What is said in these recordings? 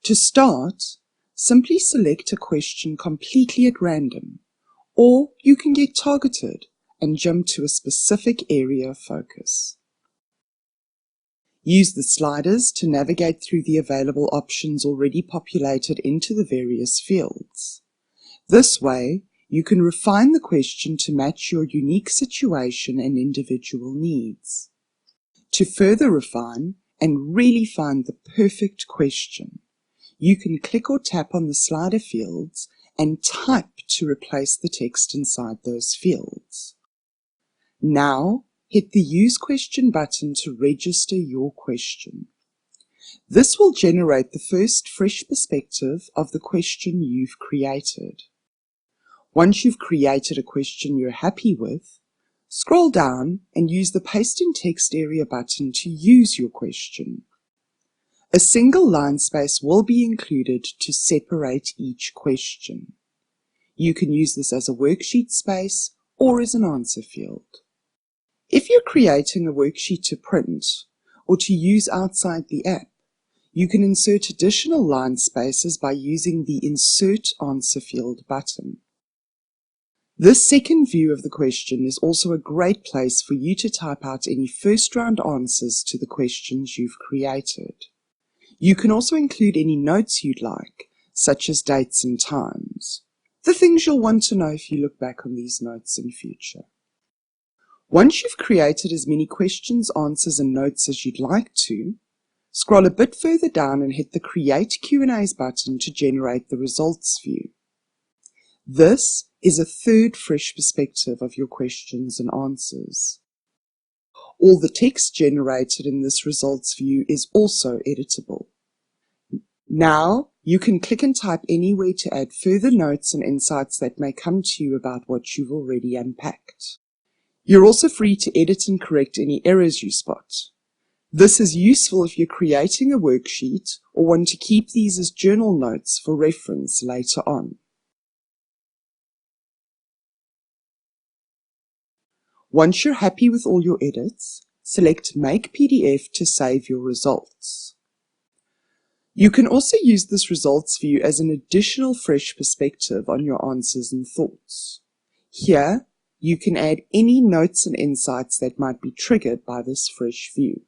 To start, simply select a question completely at random, or you can get targeted and jump to a specific area of focus. Use the sliders to navigate through the available options already populated into the various fields. This way, you can refine the question to match your unique situation and individual needs. To further refine and really find the perfect question, you can click or tap on the slider fields and type to replace the text inside those fields. Now, hit the Use Question button to register your question. This will generate the first fresh perspective of the question you've created. Once you've created a question you're happy with, scroll down and use the Paste in Text area button to use your question. A single line space will be included to separate each question. You can use this as a worksheet space or as an answer field. If you're creating a worksheet to print or to use outside the app, you can insert additional line spaces by using the Insert Answer Field button. This second view of the question is also a great place for you to type out any first-round answers to the questions you've created. You can also include any notes you'd like, such as dates and times, the things you'll want to know if you look back on these notes in future. Once you've created as many questions, answers, and notes as you'd like to, scroll a bit further down and hit the Create Q&As button to generate the results view. This is a third fresh perspective of your questions and answers. All the text generated in this results view is also editable. Now, you can click and type anywhere to add further notes and insights that may come to you about what you've already unpacked. You're also free to edit and correct any errors you spot. This is useful if you're creating a worksheet or want to keep these as journal notes for reference later on. Once you're happy with all your edits, select Make PDF to save your results. You can also use this results view as an additional fresh perspective on your answers and thoughts. Here, you can add any notes and insights that might be triggered by this fresh view.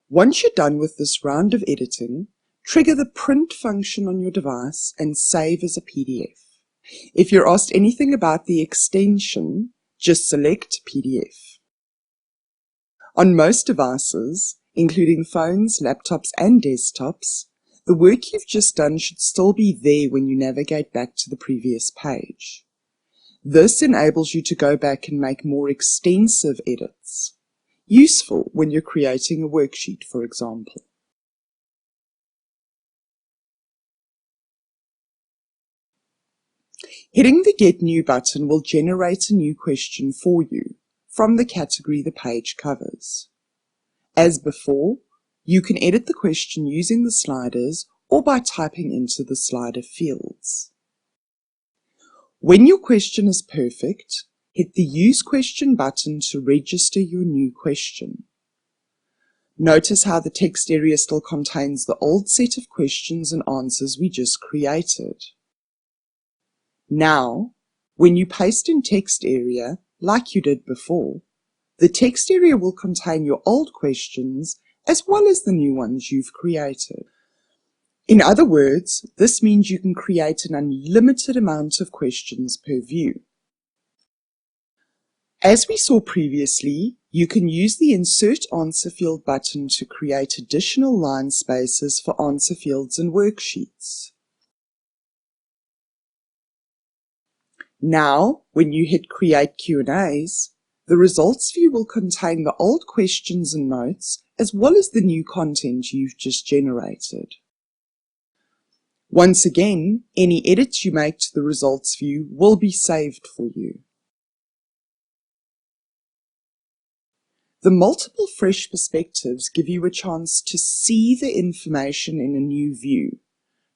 Once you're done with this round of editing, trigger the print function on your device and save as a PDF. If you're asked anything about the extension, just select PDF. On most devices, including phones, laptops, and desktops, the work you've just done should still be there when you navigate back to the previous page. This enables you to go back and make more extensive edits, useful when you're creating a worksheet, for example. Hitting the Get New button will generate a new question for you from the category the page covers. As before, you can edit the question using the sliders or by typing into the slider fields. When your question is perfect, hit the Use Question button to register your new question. Notice how the text area still contains the old set of questions and answers we just created. Now, when you paste in text area, like you did before, the text area will contain your old questions as well as the new ones you've created. In other words, this means you can create an unlimited amount of questions per view. As we saw previously, you can use the Insert Answer Field button to create additional line spaces for answer fields and worksheets. Now, when you hit Create Q&As, the results view will contain the old questions and notes as well as the new content you've just generated. Once again, any edits you make to the results view will be saved for you. The multiple fresh perspectives give you a chance to see the information in a new view,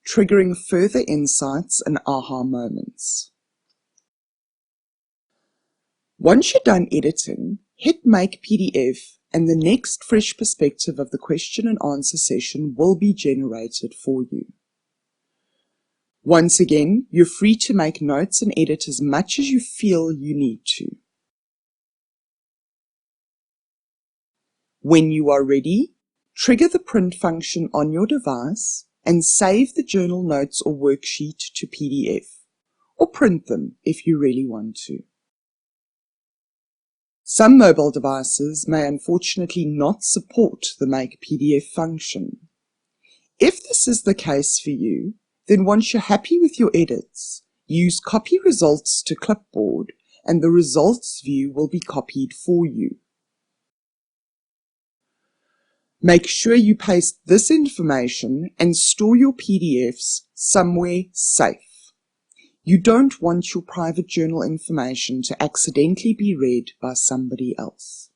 triggering further insights and aha moments. Once you're done editing, hit Make PDF and the next fresh perspective of the question and answer session will be generated for you. Once again, you're free to make notes and edit as much as you feel you need to. When you are ready, trigger the print function on your device and save the journal notes or worksheet to PDF, or print them if you really want to. Some mobile devices may unfortunately not support the Make PDF function. If this is the case for you, then once you're happy with your edits, use Copy Results to Clipboard and the results view will be copied for you. Make sure you paste this information and store your PDFs somewhere safe. You don't want your private journal information to accidentally be read by somebody else.